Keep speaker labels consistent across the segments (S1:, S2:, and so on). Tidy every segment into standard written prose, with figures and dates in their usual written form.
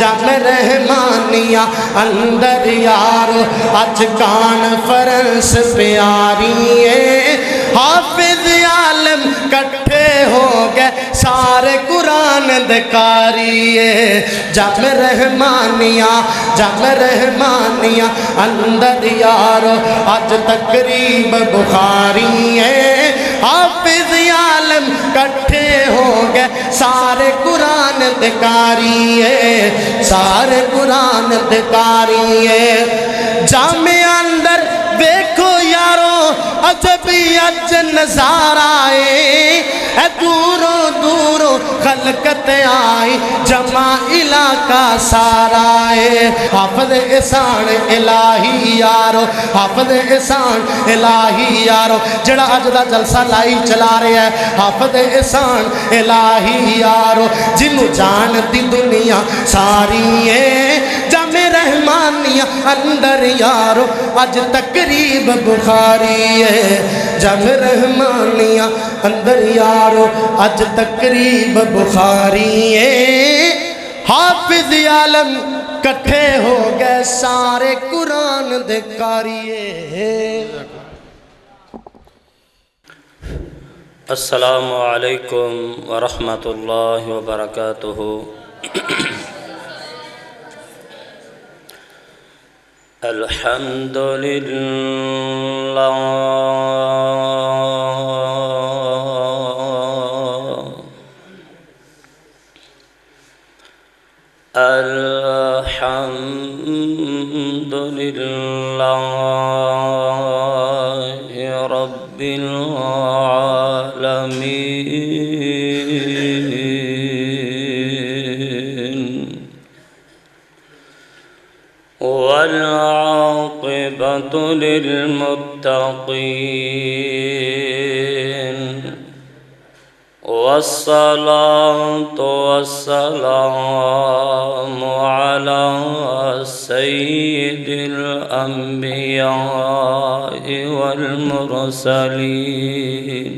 S1: जम रहमानिया अंदर यारो अज कॉन्फ्रेंस प्यारी है हाफिज आलम कट्ठे हो गए सारे कुरान दकारिए जम रहमानिया अंदर यारो अज तकरीब बुखारी है हाफिज आलम कट्ठे हो गए सारे कुरान दकारिए सारे कुरान दकारिए जामे अंदर देखो यारो अजबी अज नजारा है दूरों दूरों खलकत आई जमा इलाका सारा है हाफिज एहसान इलाही यारो हाफिज एहसान इलाही यारो जड़ा अज दा जलसा लाई चला रहा है हाफिज एहसान इलाही यारो जिन्हों जानती दुनिया सारी है जमे रहमानिया अंदर यारो अज तकरीब बुखारी है जम रहमानिया अंदर यारो अज तकरीब बुखारी है हाफिज आलम कट्ठे हो गए सारे कुरान दे कारिए।
S2: अस्सलामु अलैकुम वरहमतुल्लाहि वबरकातुहू। अल्हम्दुलिल्लाह अल्हम्दुलिल्लाहि रब्बिल आलमीन वल आक़िबतु लिलमुत्तक़ीन वस्सलातु वस्सलामु अला सय्यिदिल अंबियाइ वल मुरसलीन।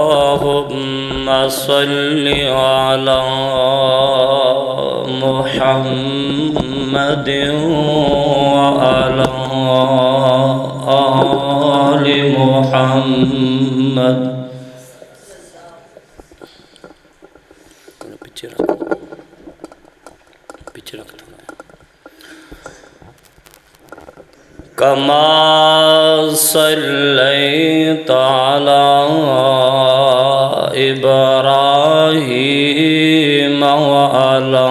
S2: अल्लाहुम्मा सल्लि अला मुहम्मदिन व अला आलि मुहम्मद। पीछे रखता कमा सल्लैता अला इब्राहीम व अला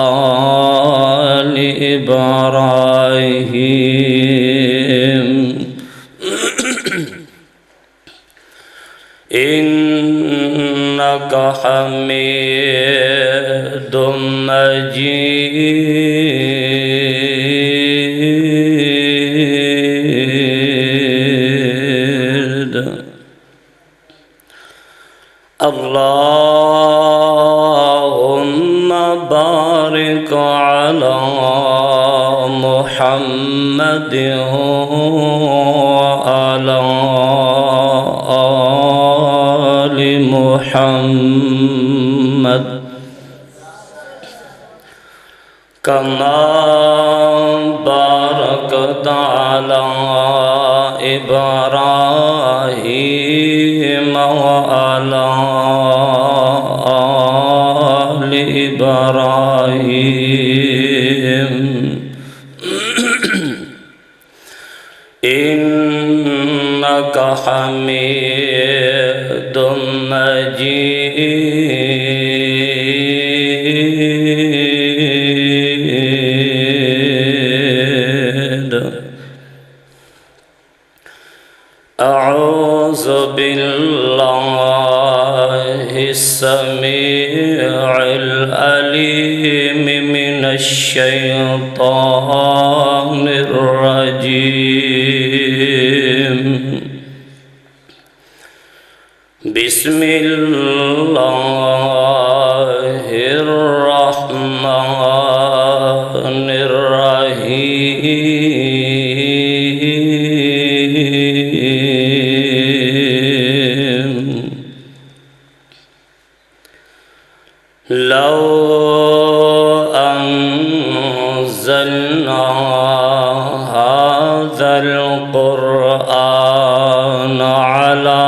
S2: आलि इब्राहीम इन्नका हमीदुम मजीद। अल्लाहुम्मा बारिक अला मुहम्मदिन व अला आलि मुहम्मद कमा बारकता अला इब्राहीम व अला आलि इब्राहीम इन्नका हमीदुम मजीद। अऊज़ु बिल्लाहि समीउल अलीम मिनश शैतानिर रजीम। बिस्मिल्लाहिर रहमानिर रहीम। على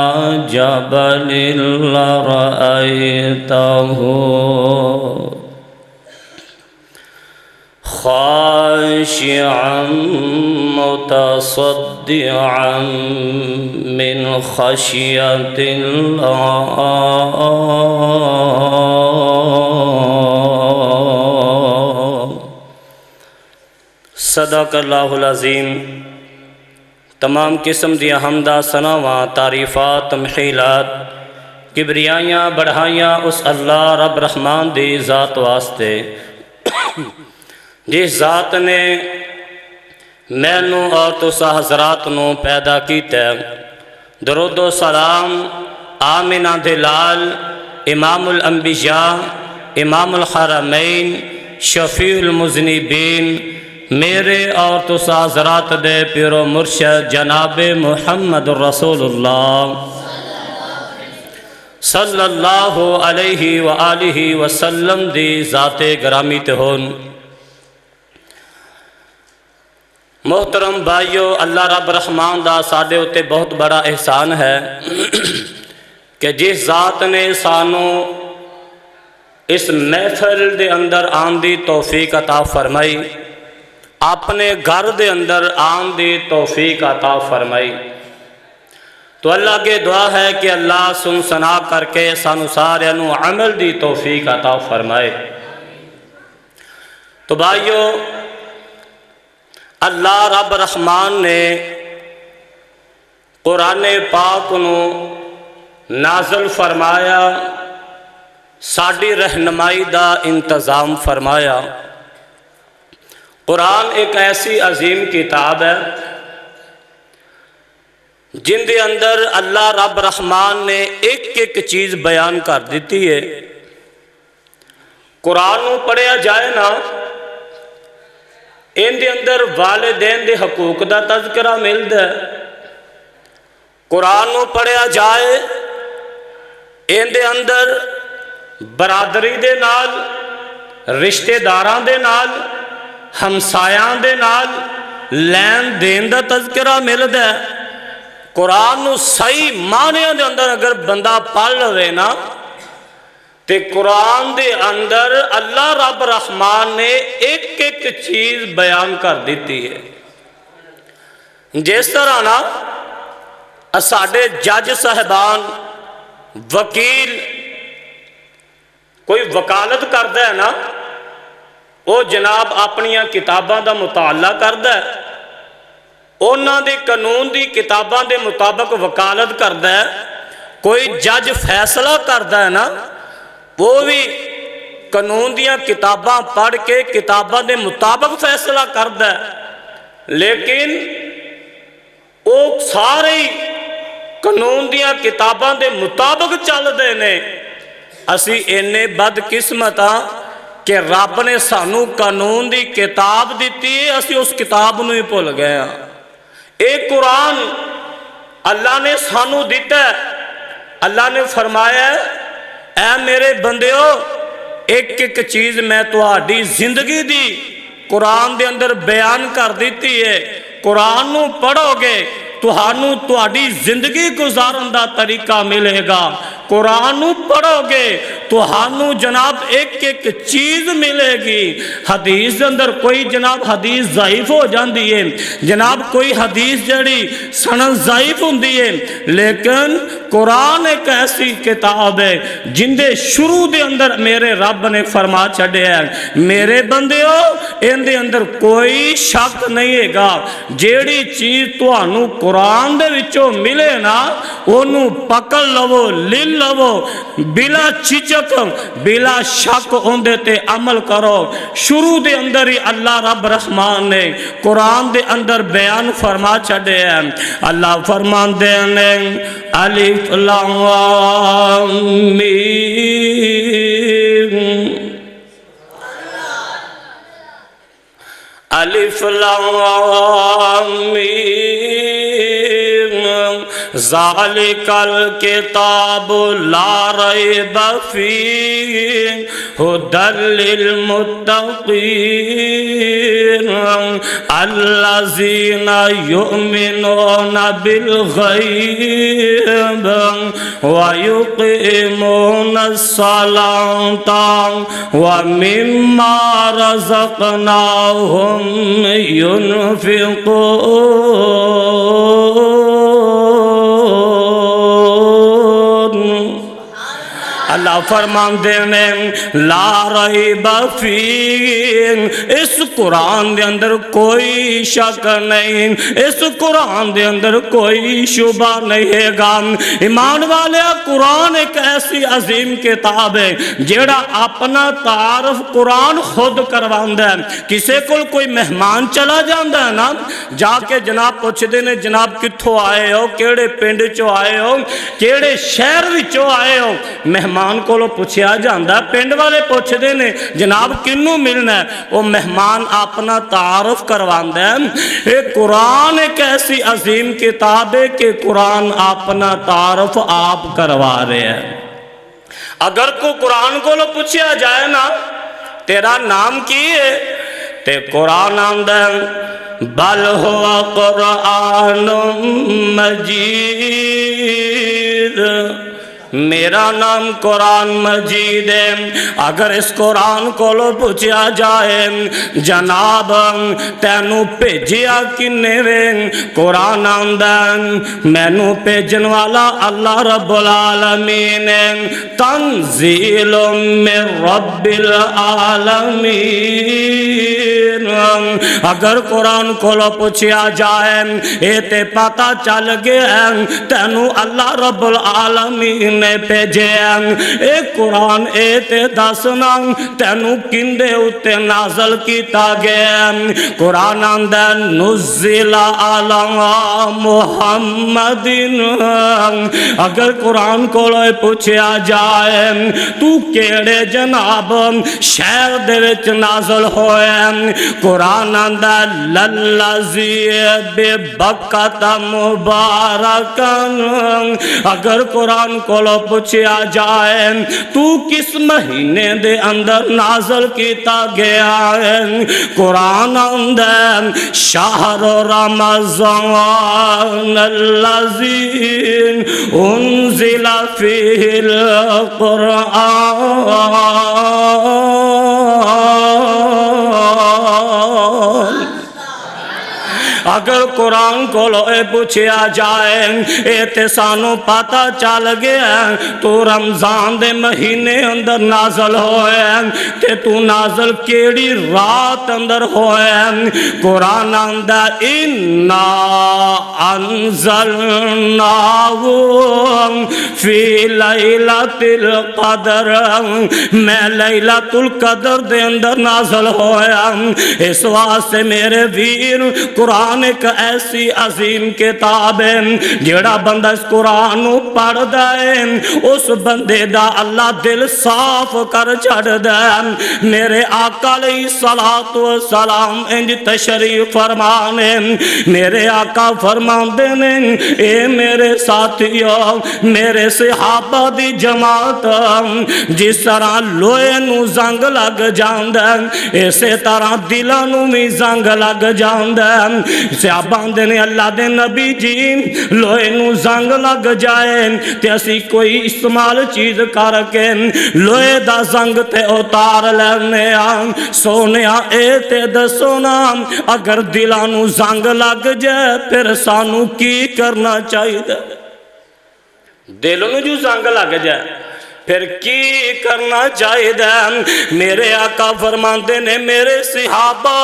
S2: جبل لرأيته خاشعا متصدعا من خشية الله صدق अल्लाहुल अज़ीम। तमाम किस्म दियाँ हमदा सनावां तारीफ़ात तमहीलात किबरियाइयाँ बढ़ाइयाँ उस अल्लाह रब रहमान दी ज़ात वास्ते जिस ज़ात ने मैनू और तुसा हज़रात नू पैदा कीता। दरूदो सलाम आमिना दे लाल इमामुल अंबिया इमामुल हरमैन शफीउल मुज़निबीन मेरे और तुसा हज़रात दे पीरो मुर्शद जनाब मुहम्मद रसूलुल्लाह सल्लल्लाहु अलैहि व आलिहि वसल्लम दी ज़ाते ग्रामी ते होन। मोहतरम भाइयों, अल्लाह रब रहमान दा साडे उत्ते बहुत बड़ा एहसान है कि जिस ज़ात ने सानू इस महफिल दे अंदर आन दी तौफीक अता फरमाई, अपने घर दे अंदर आन दी तौफीक अता फरमाई। तो अल्लाह के दुआ है कि अल्लाह सुन सना करके सानू सारियां नू अमल दी तौफीक अता फरमाए। तो भाइयों, अल्लाह रब रहमान ने कुरान पाक नू नाज़िल फरमाया, साडी रहनुमाई दा इंतज़ाम फरमाया। कुरान एक ऐसी अजीम किताब है जिंदे अंदर अल्लाह रब रहमान ने एक एक चीज़ बयान कर दी है। कुरान नू पढ़िया जाए ना, इनके अंदर वालिदैन दे हकूक दा तज़किरा मिलता है। कुरान नू पढ़िया जाए, इनके अंदर बरादरी दे नाल, रिश्तेदारां दे नाल, हमसायां दे नाल लैन देन दा तज़किरा मिलता है। कुरान नू सही मानिया दे अंदर अगर बंदा पढ़ लवे ना, ते कुरान दे अंदर अल्लाह रब रहमान ने एक एक चीज़ बयान कर दी है। जिस तरह ना साडे जज साहबान, वकील कोई वकालत करता है ना, वो जनाब अपनिया किताबां दा मुताला करता है, उन्हां दे कानून दी किताबां दे मुताबिक वकालत करता है। कोई जज फैसला करता है ना, वो भी कानून दियां किताबां पढ़ के किताबां दे मुताबिक फैसला करता है। लेकिन वो सारे कानून दियां किताबां दे मुताबिक चलते ने। असी इन्ने बदकिस्मत हाँ कि रब ने सानू कानून दी किताब दी है, असी उस किताब नू ही भुल गए हाँ। एक कुरान अल्लाह ने सानू दिता है। अल्लाह ने फरमाया, ऐ मेरे बंदियो, एक एक चीज़ मैं तुहाडी जिंदगी दी कुरान दे अंदर बयान कर दी है। कुरान नू पढ़ोगे तुहानू तुहाडी जिंदगी गुजारन दा तरीका मिलेगा। कुरान नू पढ़ोगे तुहानू जनाब एक एक चीज़ मिलेगी। हदीस के अंदर कोई जनाब हदीस ज़ाइफ हो जाती है, जनाब कोई हदीस जड़ी सनद ज़ाइफ होंदी है, लेकिन कुरान एक ऐसी किताब है जिंदे शुरू दे अंदर मेरे रब ने फरमा छड़िया है, मेरे बंदियो इनके अंदर कोई शक नहीं हैगा। जेड़ी चीज़ तुहानू कुरान दे विचों मिले ना, ओनू पकड़ लवो, ले लवो, बिला झिझक बिला शक उहदे ते अमल करो। शुरू दे अंदर ही अल्लाह रब रहमान ने कुरान दे अंदर बयान फरमा छड़े हैं। अल्लाह फरमांदे ने अलिफ लाम मीम, अलिफ लाम मीम ज़ालिकल किताबु ला रैब फ़ीह हुदल लिल मुत्तक़ीन अल्लज़ीना युमिनूना बिल गैब व युक़ीमूनस सलाता व मिम्मा रज़क़नाहुम युनफ़िक़ून। अल्लाह फरमाते ने ला रैब फ़ीह, इस कुरान दे अंदर कोई शक नहीं, इस कुरान दे अंदर कोई शुबा नहीं हैगा। ईमान वाले, कुरान एक ऐसी अजीम किताब है जेड़ा अपना तारफ कुरान खुद करवांदा है। किसी को कोई मेहमान चला जाता है ना, जाके जनाब पूछते ने जनाब कित्थों आए हो, केड़े पिंड चो आए हो, केड़े शहर विचों आए हो। मेहमान को पूछा जाता, पिंड वाले पूछते ने जनाब किनू मिलना है, वो मेहमान अपना तारफ करवांदा है। ये कुरान एक ऐसी अजीम किताब है कि कुरान अपना तारफ आप करवा रहे हैं। अगर को कुरान को पूछा जाए ना तेरा नाम की है, ते कुरान आंदा बल हुवा कुरानुम मजीद, मेरा नाम कुरान मजीद है। अगर इस कुरान को पूछा जाए जनाब तैनू भेजिया किन्ने वे, कुरान आंदा मैनू भेजन वाला अल्लाह रब्बुल आलमीन है, तंजीलुम मिर रब्बिल आलमीन। अगर कुरान को पूछा जाए ये ते पता चल गया तैनू अल्लाह रब्बुल आलमीन ने भेजे। ए कुरान ए ते दसना तैनू किंदे उत्ते नाज़ल किया गया। कुरान आंदा नुज़िला अला मुहम्मदिन। अगर कुरान को पूछा जाए तू केड़े जनाब शहर दे विच नाज़ल होया, कुरान आंदा लल्लज़ी बेबक्कत मुबारकन। अगर कुरान को पूछा जाए तू किस महीने दे अंदर नाज़ल किया गया है, कुरान आंदा शहर रमज़ान अल्लज़ी उन्ज़िला फ़ीहिल कुरान। अगर कुरान को पूछा जाए ये सानू पता चल गया तू रमजान दे महीने अंदर नाज़ल होया ते तू नाज़ल केड़ी रात अंदर होया, कुरान आंदा इन्ना अंज़लनाहु फी लैलतिल क़द्र, मैं लैलतुल क़द्र दे अंदर नाज़ल होया। इस वास्ते मेरे वीर कुरान एक ऐसी अजीम किताब है, जेड़ा बंदा इस कुरान पढ़दा है उस बंदे दा अल्लाह दिल साफ कर छड़दा है। मेरे आका अलैहिस्सलातु वस्सलाम इंज तशरीफ फरमाने, मेरे आका फरमाते ने ए मेरे साथियों मेरे सहाबा दी जमात, जिस तरह लोहे नू जंग लग जांदा इसे तरह दिलां नू भी जंग लग जांदा। सहाबा ने अल्लाह दे नबी जी लोहे नू जंग लग जाए ते असी कोई इस्तेमाल चीज करके लोहे दा जंग ते उतार लेने आ। सोने ए ते दसो ना अगर दिलां नू जंग लग जाए फिर सानू की करना चाहिए? दिल नू जो जंग लग जाए फिर की करना चाहिए? मेरे आका फरमाते ने मेरे सहाबा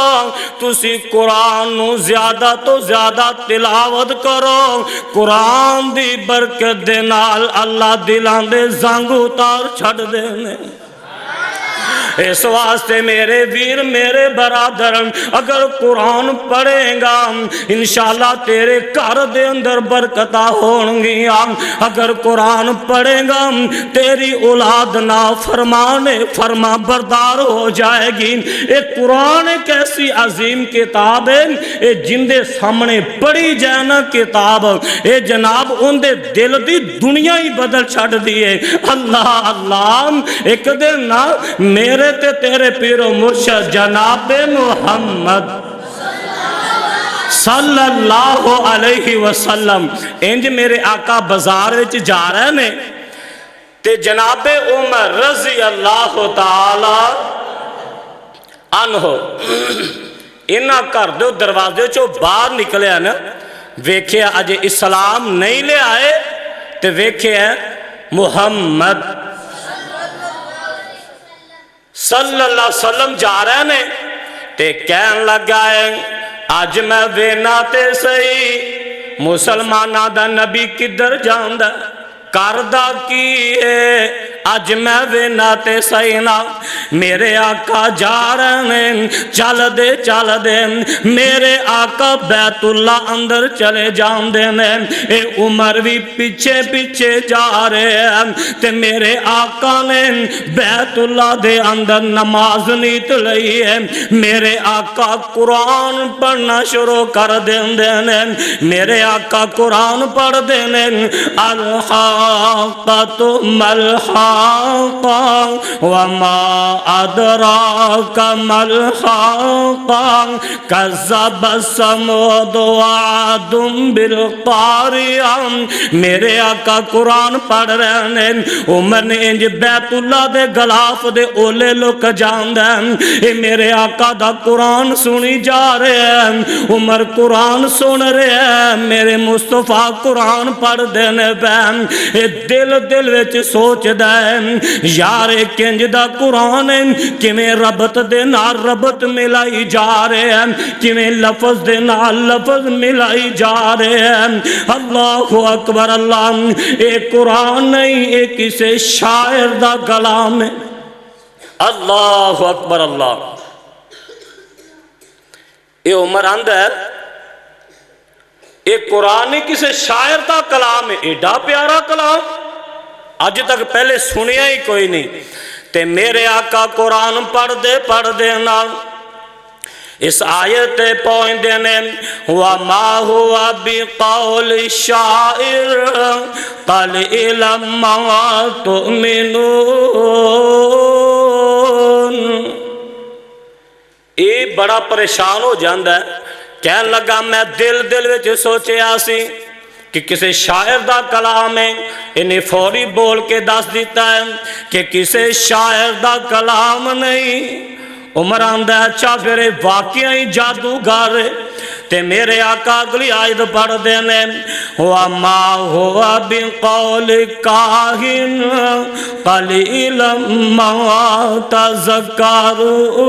S2: तुसी कुरान नू ज्यादा तो ज्यादा तिलावत करो, कुरान दी बरकत दे नाल अल्लाह दिलां दे जंग उतार छड़ देने। इस वास्ते मेरे वीर मेरे बरादर अगर कुरान पढ़ेगा इंशाअल्लाह तेरे घर दे अंदर बरकत होणगियां। अगर कुरान पढ़ेगा तेरी औलाद ना फरमाने फरमा बरदार हो जाएगी। ये कुरान एक ऐसी अजीम किताब है, ये जिंदे सामने पढ़ी जाए ना किताब, ये जनाब उनके दिल की दुनिया ही बदल छड़ दी है। अल्लाह अल्लाह एक दिन ना मेरे ते तेरे पीरो मुर्शद जनाब मुहम्मद सल्लल्लाहु अलैहि वसल्लम इंज मेरे आका बाजार विच जा रहे ने ते जनाबे उमर रजी अल्लाह ताला अनहो इन्हां घर दे दरवाजे चों बाहर निकलिया ना, वेख्या अजे इस्लाम नहीं ले आए ते वेख्या मुहम्मद सल्लल्लाहु अलैहि वसल्लम जा रहे ने ते कहन लगा है अज मैं वेना ते सही मुसलमाना दा नबी किधर जांदा करदा की है। अज मैं वेना ते सही ना मेरे आका जा रहे हैं चल दे मेरे आका बैतुल्ला अंदर चले जाते हैं। ये उमर भी पीछे पीछे जा रहे हैं ते मेरे आका ने बैतुल्ला दे अंदर नमाज नीत लई है। मेरे आका कुरान पढ़ना शुरू कर देंदे ने। मेरे आका कुरान पढ़ते हैं अलहाक़तु मलहाक़ा वमा अदराका मलहाक़ा कज़्ज़ब समूद वआदुम बिलक़ारिया। मेरे आका कुरान पढ़ रहे हैं। उमर ने इंज बैतुल्ला दे गलाफ दे ओले लुक जांदा है। मेरे आका दा कुरान सुनी जा रहे हैं। उमर कुरान सुन रहे हैं, मेरे मुस्तफा कुरान पढ़ते ने बैन। दिल दिल विच सोचदा है यार किंज दा कुरान है, किवें रबत दे नाल रबत मिलाई जा रहे हैं, किवें लफज दे नाल लफज मिलाई जा रहे हैं। अल्लाहु अकबर अल्लाह। ये कुरान नहीं ये किसी शायर दा कलाम है। अल्लाहु अकबर अल्लाह। ये उमर आंदा है ये कुरान किसी शायर का कलाम है। एडा प्यारा कलाम अज तक पहले सुनिया ही कोई नहीं। ते मेरे आका कुरान पढ़ते ना इस आयत पहुंचते ने वमा हुआ बिकौल शाइर कल इलम्मा तुमिनून। ये बड़ा परेशान हो जाता है। कहन लगा मैं दिल दिल विच सोचिया सी कि किसी शायर का कलाम है। इन्हें फौरी बोल के दस दिता है कि किसी शायर का कलाम नहीं। उमर आंदा अच्छा फिर वाकई ही जादूगर। ते मेरे आका अगली आयत पढ़ते ने वमा हुआ बिकौल काहिन कलीलन मा तज़क्करून।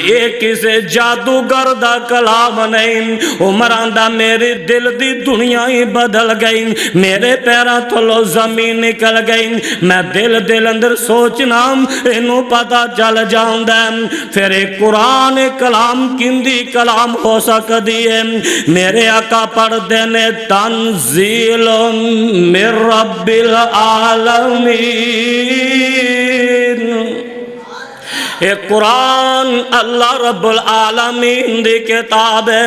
S2: ये किसी जादूगर दा कलाम नहीं। उमर आंदा मेरे दिल दी दुनिया ही बदल गई, मेरे पैरों थलो जमीन निकल गई। मैं दिल दिल अंदर सोचना इनू पता चल जाता है फिर कुरान कलाम किंदी कलाम हो सकती है। मेरे आका पढ़ते ने तंजील मिर रब्बिल आलमीन। ये कुरान अल्लाह रब्बुल आलमीन दी किताब है।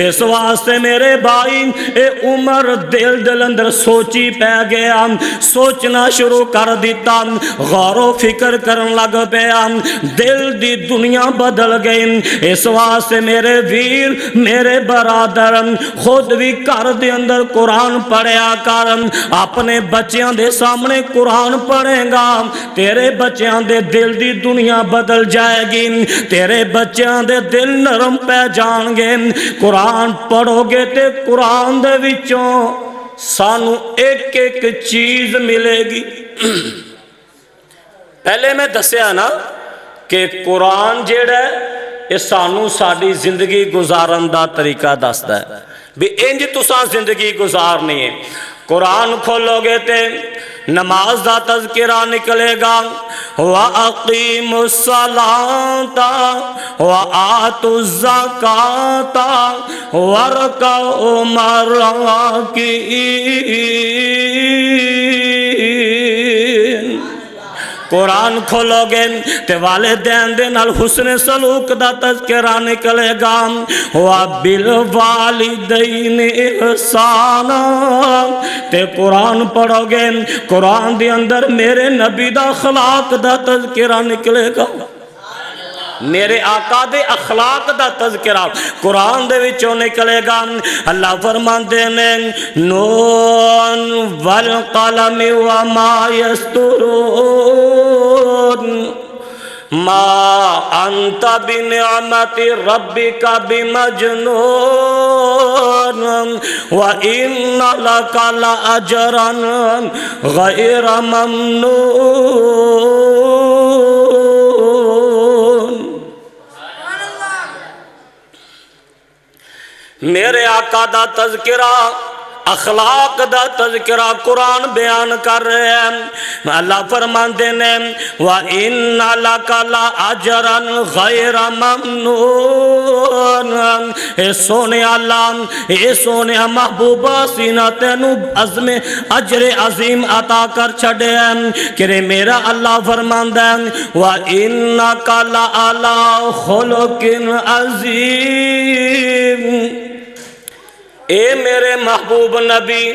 S2: इस वास्ते मेरे भाई ये उमर दिल दिल अंदर सोची पै गया, सोचना शुरू कर दिता, गौर फिक्र करन लग पाया। दिल दी दुनिया बदल गई। इस वास्ते मेरे वीर मेरे बरादर खुद भी घर दे अंदर कुरान पढ़िया कर। अपने बच्चों के सामने कुरान पढ़ेगा तेरे बच्चों के दिल दी दुनिया बदल जाएगी, तेरे बच्चों दे दिल नरम पै जाएंगे। कुरान पढ़ोगे तो कुरान दे विचों सानू एक एक चीज मिलेगी। पहले मैं दसिया ना कि कुरान जेड़ा ये सानू साडी जिंदगी गुजारन दा तरीका दसदा है भी इंज तुसां जिंदगी गुजारनी है। कुरान खोलोगे ते नमाज दा तज़किरा निकलेगा, व अक़ीमुस सलाता व आतुज़ ज़काता वरकऊ मर्राकीन। कुरान खोलोगे ते वालिदैन दे नाल हुस्न सलूक दा तज़किरा निकलेगा, वा बिल वालिदैन इहसाना। ते कुरान पढ़ोगे, कुरान दे अंदर मेरे नबी दा अखलाक दा तज़किरा निकलेगा, मेरे आका दे अखलाक दा तज़किरा कुरान दे विचों निकलेगा। अल्लाह फरमाते ने नून वल कलम व मा यस्तुरून मा अंत बिनिअमति रब्बिका बिमजनून व इन्ना लका लअजरन गैर ममनून। मेरे आका दा तज़किरा अखलाक दा तज़किरा कुरान बयान कर रहे हैं। अल्लाह फरमाते ने व इन्ना लका लअजरन गैर ममनून। ए सोने अल्लाह, ए सोने महबूबा सीना तेनू अज़्म अजर अजीम अता कर छड़े कि मेरा अल्लाह फरमांदा व इन्नका लअला खुलुकिन अज़ीम। ए मेरे महबूब नबी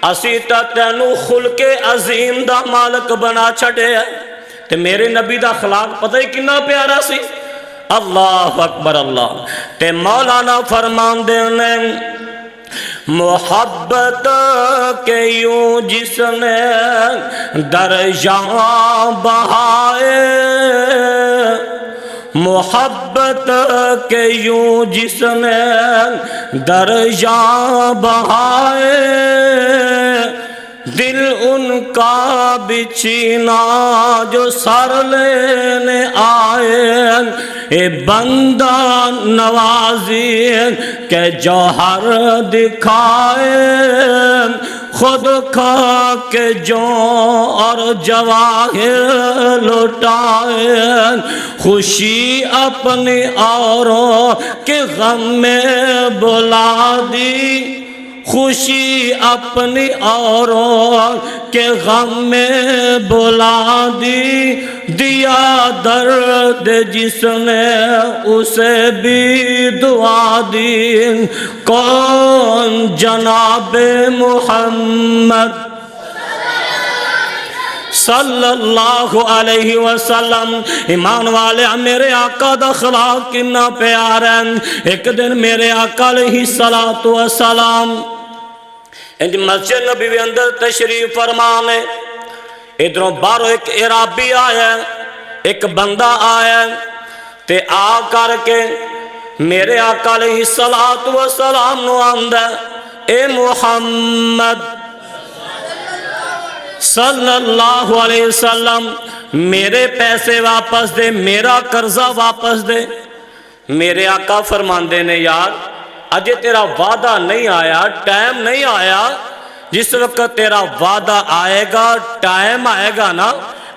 S2: असी तो तेनू खुलके अजीम दा मालक बना छड़े ते मेरे नबी दा अखलाक पता ही कितना प्यारा सी। अल्लाह अकबर अल्लाह। ते मौलाना फरमांदे ने मोहब्बत के यूं जिसने दर्जा बहाए, मोहब्बत के यूं जिसने दर्जा बहाए, दिल उनका बिछीना जो सर लेने आए। ए बंदा नवाजी के जौहर दिखाए, खुद खा के जो और जवाहिर लुटाए, खुशी अपनी औरों के गम में बुला दी, खुशी अपनी औरों के गम में बुला दी, दिया दर्द जिसने उसे भी दुआ दी। कौन जनाबे मोहम्मद सल्लल्लाहु अलैहि वसल्लम। ईमान वाले मेरे आका दा अखलाक कितना प्यारा है। एक दिन मेरे आका अलैहि सलातु वसलाम इंज मस्जिद नबी के अंदर तशरीफ फरमाने, इधरों बाहरों एक इराबी आया, एक बंदा आया ते आ करके मेरे आका अलैहि सलातु वसलाम नु आंदा, ए मुहम्मद सल्लल्लाहु अलैहि वसल्लम मेरे पैसे वापस दे, मेरा कर्जा वापस दे। मेरे आका फरमांदे ने यार अजे तेरा वादा नहीं आया, टाइम नहीं आया, जिस वक्त तेरा वादा आएगा, टाइम आएगा ना,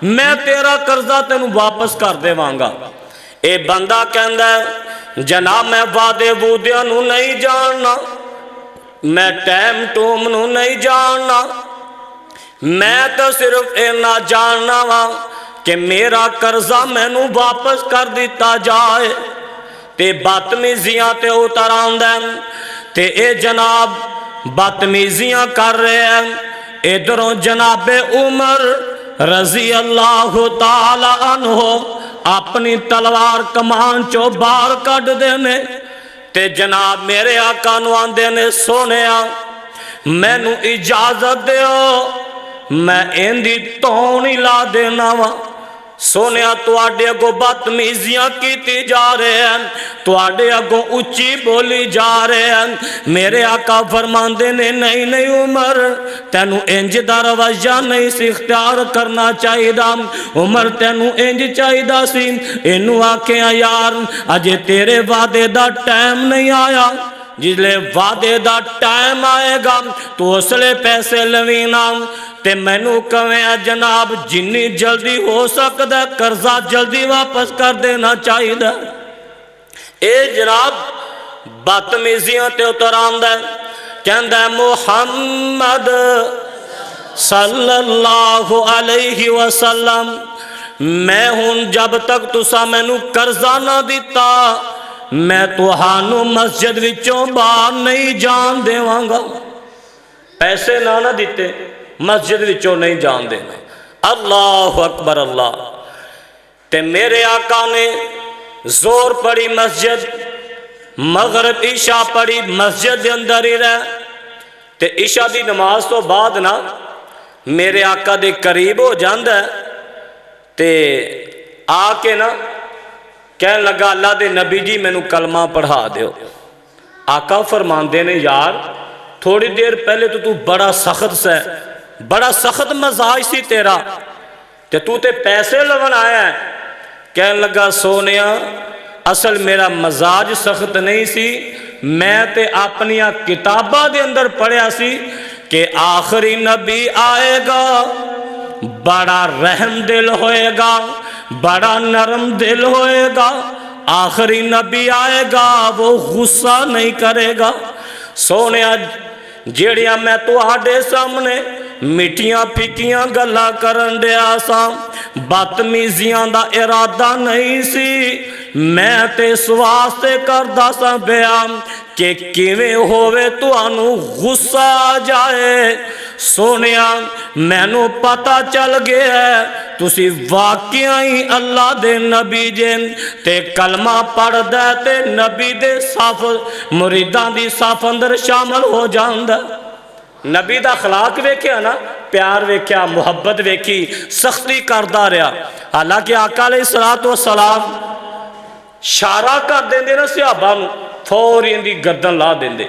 S2: मैं तेरा कर्जा तेनू वापस कर देवांगा। ए बंदा कहंदा जनाब मैं वादे वूदियां नू नहीं जानना, मैं टाइम टूम नू नहीं जानना, मैं तो सिर्फ इन्ना जानना वा कि मेरा कर्जा मैनू वापस कर दिता जाए। ते बदतमीजियां ते उतर आंदा ते ए जनाब बदतमीजियां कर रहे हैं। इधरों जनाबे उमर रजी अल्लाह ताला अन्हो अपनी तलवार कमान चो बाहर कढ़ देने ते जनाब मेरे आका नू आंदे ने सोनिया मैनू इजाजत दिओ मैं इंदी तौन ही ला देना वा। सोनिया तुहाडे अगों बदतमीजियां कीती जा रहे हैं, तुहाडे अगों उच्ची बोली जा रहे हैं। मेरे आका फरमांदे ने नहीं नहीं उमर, तैनू इंज दा रवैया नहीं सी इख्तियार करना चाहिदा। उमर तैनू इंज चाहिदा सी, इनू आखिया यार अजे तेरे वादे दा टाइम नहीं आया, जिसले वादे दा टाइम आएगा तो उसले पैसे लवी ना। ते मैनू कवें जनाब जिन्नी जल्दी हो सकता कर्जा जल्दी वापस कर देना चाहिए। ये जनाब बदतमीजियां ते उतर आंदा, कहंदा मुहम्मद सल्लल्लाहु अलैहि वसल्लम, मैं हुण जब तक तुसा मैनू कर्जा ना दिता मैं तुहानू मस्जिद विचों बाहर नहीं जान देवांगा। पैसे ना दिते मस्जिद विचों नहीं जान देना। अल्लाह अकबर अल्लाह। ते मेरे आका ने जोर पड़ी मस्जिद, मगरिब ईशा पड़ी मस्जिद के अंदर ही रह। ते ईशा की नमाज तो बाद ना मेरे आका दे करीब हो जाता है, ते आके ना कह लगा अल्लाह दे नबी जी मैनू कलमा पढ़ा दो। आका फरमांदे ने यार थोड़ी देर पहले तो तू बड़ा सख्त से, बड़ा सख्त मजाज सी तेरा, ते तू ते पैसे लवन आया है। कह लगा सोनिया असल मेरा मजाज सख्त नहीं सी, मैं ते अपनिया किताबा दे अंदर पढ़िया सी कि आखिरी नबी आएगा, बड़ा रहम दिल होएगा, बड़ा नरम दिल होएगा। आखिरी नबी आएगा वो गुस्सा नहीं करेगा। सोनिया जेड़ियां मैं तुहाडे सामने मिठियां फिकियां गल्लां करन दिया सा, बदतमीजियां दा इरादा नहीं सी, मैं ते इस वास्ते करदा सा बयान कि किवें होवे तुहानू गुस्सा आ जाए। सोनिया मैनू पता चल गया है तुसी वाकया ही अल्लाह दे नबी जे, ते कलमा पढ़दा ते नबी दे सफ मुरीदां दी सफ अंदर शामिल हो जांदा। नबी दा अखलाक वेख्या ना, प्यार वेख्या, मुहब्बत वेखी, सख्ती करदा रहा। हालांकि आका अलैहिस्सलातु वस्सलाम इशारा कर देंदे ना सहाबा नू, फौरी इनदी गर्दन ला देंदे,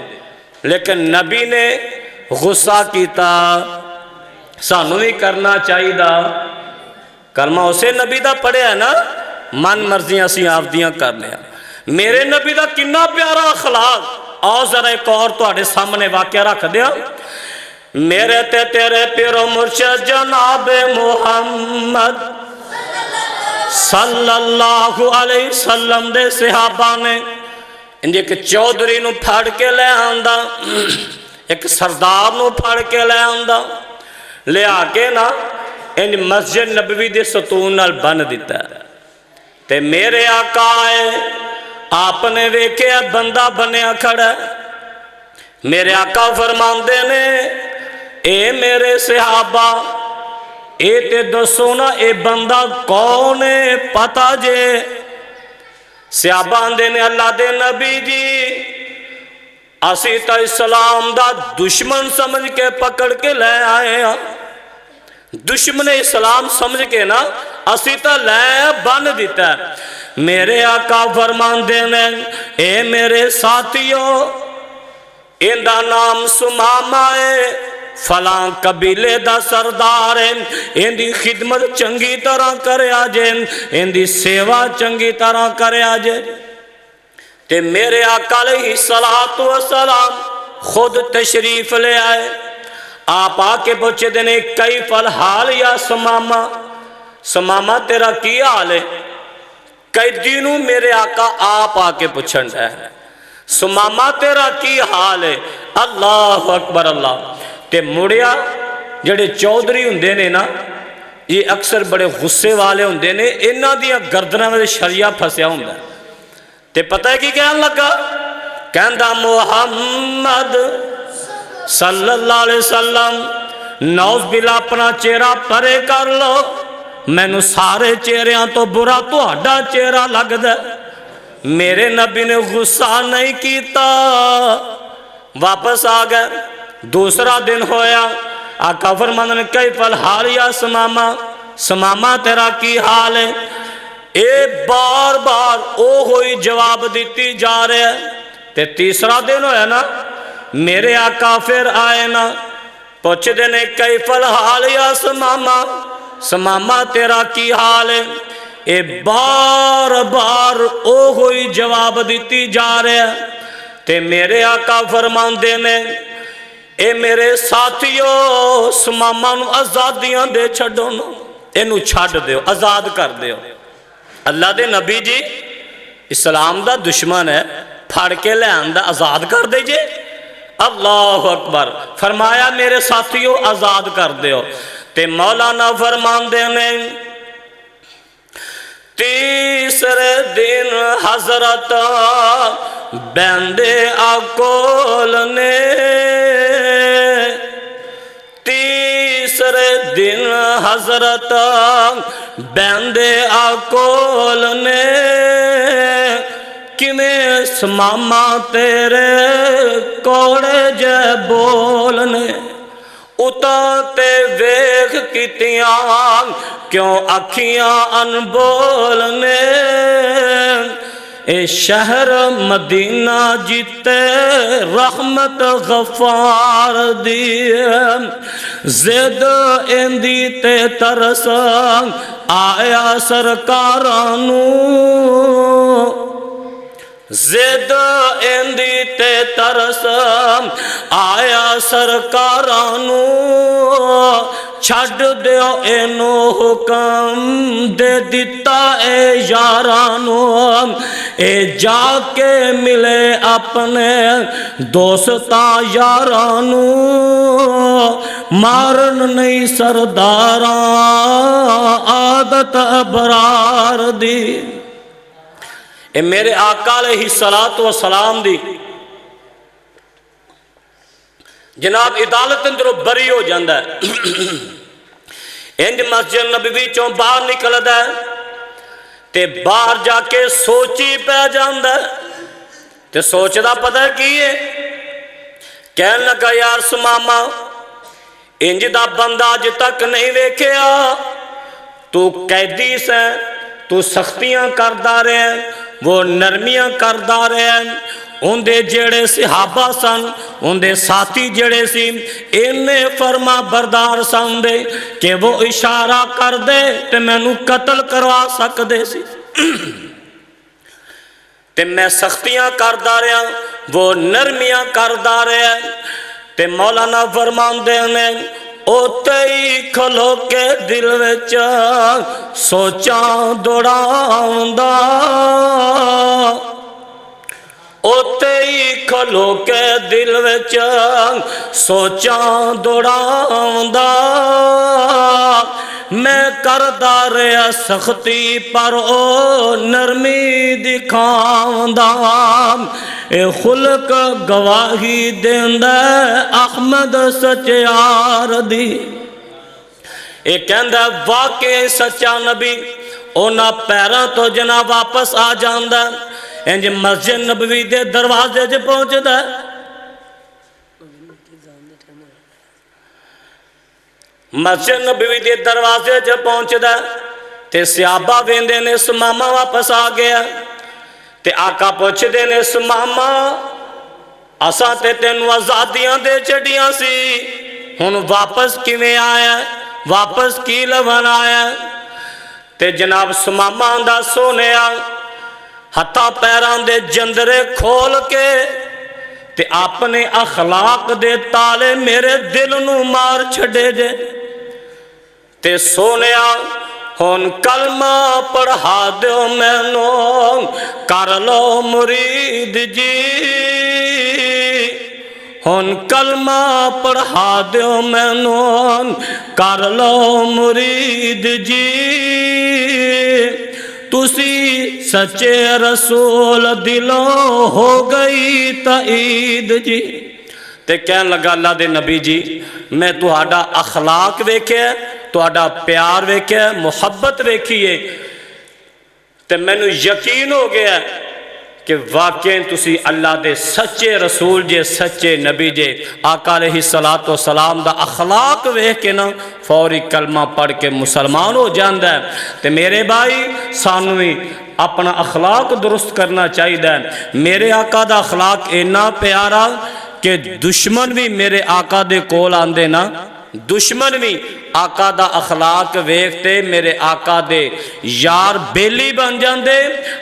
S2: लेकिन नबी ने गुस्सा किया। सानू भी करना चाहिए। कलमा उसे नबी दा पढ़िया ना, मन मर्जियां असीं आपदियां करने। मेरे नबी दा किन्ना प्यारा अखलाक। आओ जरा एक और तुहाडे सामने वाकया रख दिया। मेरे ते तेरे पिरो मुर्शिद जनाब मुहम्मद सल्लल्लाहु अलैहि वसल्लम दे सहाबा ने इंज एक चौधरी नू फड़ के ले आंदा, एक सरदार नू फड़ के ले आंदा, ले आके ना इंज मस्जिद नबवी दे सतून नाल बन दिता। ते मेरे आका आए, आपने वेख्या बंदा बनया खड़ा। मेरे आका फरमांदे ने ए मेरे सहाबा ए ते दसो ना ए बंदा कौन है, पता जे? सहाबा आंदे ने अल्लाह दे नबी जी असी तो इस्लाम दा दुश्मन समझ के पकड़ के ले आए हैं। दुश्मन इस्लाम समझ के ना असी तो लै बन दिता। मेरे आका फरमांदे ने ए मेरे साथियों इंदा नाम सुमामा है, फलां कबीले दा सरदार है, इंदी खिदमत चंगी तरह करया जे, इंदी सेवा चंगी तरह करया जे। ते मेरे आका अलैहिस्सलातु वस्सलाम खुद तशरीफ ले आए। आप आके पूछते ने कई फल हाल या समामा, समामा तेरा की हाल है? कई दिनों मेरे आका आप आके पूछन है सुमामा तेरा की हाल है? अल्लाह अकबर अल्लाह। ते मुड़िया जेड़े चौधरी हुंदे ने ना, ये अक्सर बड़े गुस्से वाले हुंदे ने, इन्हां दियां गर्दनां में शरिया फसिया हुंदा। ते पता है की कहन लगा? कहंदा मुहम्मद सल्लल्लाहु अलैहि वसल्लम नौज बिला अपना चेहरा परे कर लो, मैनू सारे चेहरियां तो बुरा तुहाडा चेहरा लगदा। मेरे नबी ने गुस्सा नहीं किया, वापस आ गए। दूसरा दिन होया, आका फरमांदे ने कई फल हाल या समामा, समामा तेरा की हाल है। ये बार बार ओ ही जवाब दिती जा रहा है। ते तीसरा दिन होया ना, मेरे आका फिर आए ना, पुछदे ने कैफल हाल या समामा, समामा तेरा की हाल है। ये बार बार ओ ही जवाब दिती जा रहा है। ते मेरे आका फरमांदे ने, ए मेरे साथियों, समामा नूं आज़ादियां दे छड्डो ना, इनू छड्ड दिओ, आज़ाद कर दिओ। अल्लाह दे नबी जी इस्लाम दा दुश्मन है, फड़ के ले आंदा, आज़ाद कर दे जे। अल्लाह अकबर। फरमाया मेरे साथियों आज़ाद कर दिओ। ते मौलाना फरमांदे ने, तीसरे दिन हजरत बैंदे आकोल ने, तीसरे दिन हजरत बैंदे आकोल ने, किवें समामा तेरे कोड़े जे बोलने, उता ते वेख कीतियां क्यों अखियां अनबोल ने। ए शहर मदीना जीते रहमत गफार दी, जिद इंदी ते तरस आया सरकारां नूं, जिद इंदी ते तरस आया सरकारां नूं, छड्ड दिओ इनू हुक्म दे दिता ए यारां नूं, ए जाके मिले अपने दोस्तां यारां नूं, मारन नहीं सरदारां आदत अबरार दी। ए मेरे आका अलैहिस्सलातु वस्सलाम दी जनाब इदालत अंदरों बरी हो जाता है। इंज मस्जिद नबवी चों बाहर निकलदा है ते बाहर जाके सोची पै जांदा है। ते सोचदा पता की है, कहन लगा यार समामा, इंज दा बंदा अज तक नहीं वेखिया, तू कैदी सै, तू सख्तियां करदा रहा, वो नरमियां करदा रहा। उनके जेड़े सहाबा सन, उनके साथी जेड़े सी, इन्ने फरमा बरदार सन दे कि वो इशारा कर दे ते मैनू कतल करवा सकते सी। ते मैं सख्तियां करदा रहा, वो नरमियां करदा रहा। ते मौलाना फरमांदे ने, ओते ही खलो के दिल विच सोचा दौड़ाउंदा, ओते ही खलो के दिल विच सोचा दौड़ाउंदा, मैं करदा रहा सख्ती पर ओ नरमी दिखाउंदा। ए खुलक गवाही देंदा अहमद सचियार दी। ए कहंदा वाकई सच्चा नबी उन्हां पैरां तो जना वापस आ जांदा। इंज मस्जिद नबवी दे दरवाजे च पहुंचदा। मस्जिद नबवी दे दरवाजे च पहुंचदा ते सहाबा वेंदे ने समामा वापस आ गया। ते आका पुछदे ने समामा, असां ते तैनूं आज़ादियां दे छड़ियां सी, हुण वापस किवें आया, वापस की लवन आया? ते जनाब समामा दा सोनिया हत्था पैरां दे जंदरे खोल के ते अपने अखलाक दे ताले मेरे दिल नूं मार छड़े जे। ते सोनिया हुण कलमा पढ़ा दो मैनू, कर लो मुरीद जी, हुण कलमा पढ़ा दो मैनू, कर लो मुरीद जी, तुसी सच्चे रसूल दिलों हो गई तईद जी। ते कहन लगा अल्लाह दे नबी जी, मैं तुहाडा अखलाक वेख्या, तुहाडा प्यार वेख्या, मुहब्बत वेखी है, ते मैनू यकीन हो गया कि वाकई तुसी अल्लाह दे सच्चे रसूल जे, सच्चे नबी जे। आका अलैहिस्सलातु वस्सलाम दा अखलाक वेख के ना फौरी कलमा पढ़ के मुसलमान हो जाता है। तो मेरे भाई सानू भी अपना अखलाक दुरुस्त करना चाहिए। मेरे आका दा अखलाक इन्ना प्यारा कि दुश्मन भी मेरे आका दे कोल आंदे ना, दुश्मन भी आका दा अखलाक वेखते मेरे आका दे यार बेली बन जाते।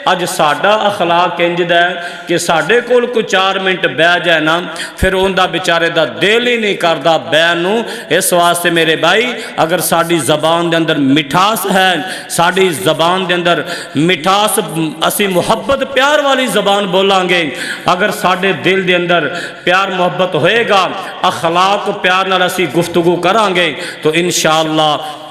S2: अज साडा अखलाक इंजदा है कि साडे कोल कोई 4 मिनट बह जाए ना, फिर उनका बेचारे दा दिल ही नहीं करता बहन नूं। इस वास्ते मेरे भाई अगर साडी ज़बान दे अंदर मिठास है, साडी ज़बान दे अंदर मिठास, असी मुहब्बत प्यार वाली ज़बान बोलांगे, अगर साडे दिल दे अंदर प्यार मुहब्बत होएगा, अखलाक प्यार नाल असी गुफ्तगू करांगे, तो इंशाअल्लाह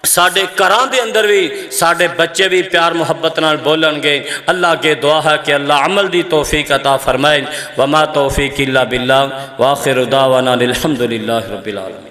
S2: साडे घरां दे अंदर भी साडे बच्चे भी प्यार मुहब्बत नाल बोलणगे। अल्लाह के दुआ है कि अल्लाह अमल दी तौफीक अता फरमाए। वमा तौफीक इल्ला बिल्लाह व आखिरु दावाना अल्हम्दुलिल्लाहि रब्बिल आलमीन।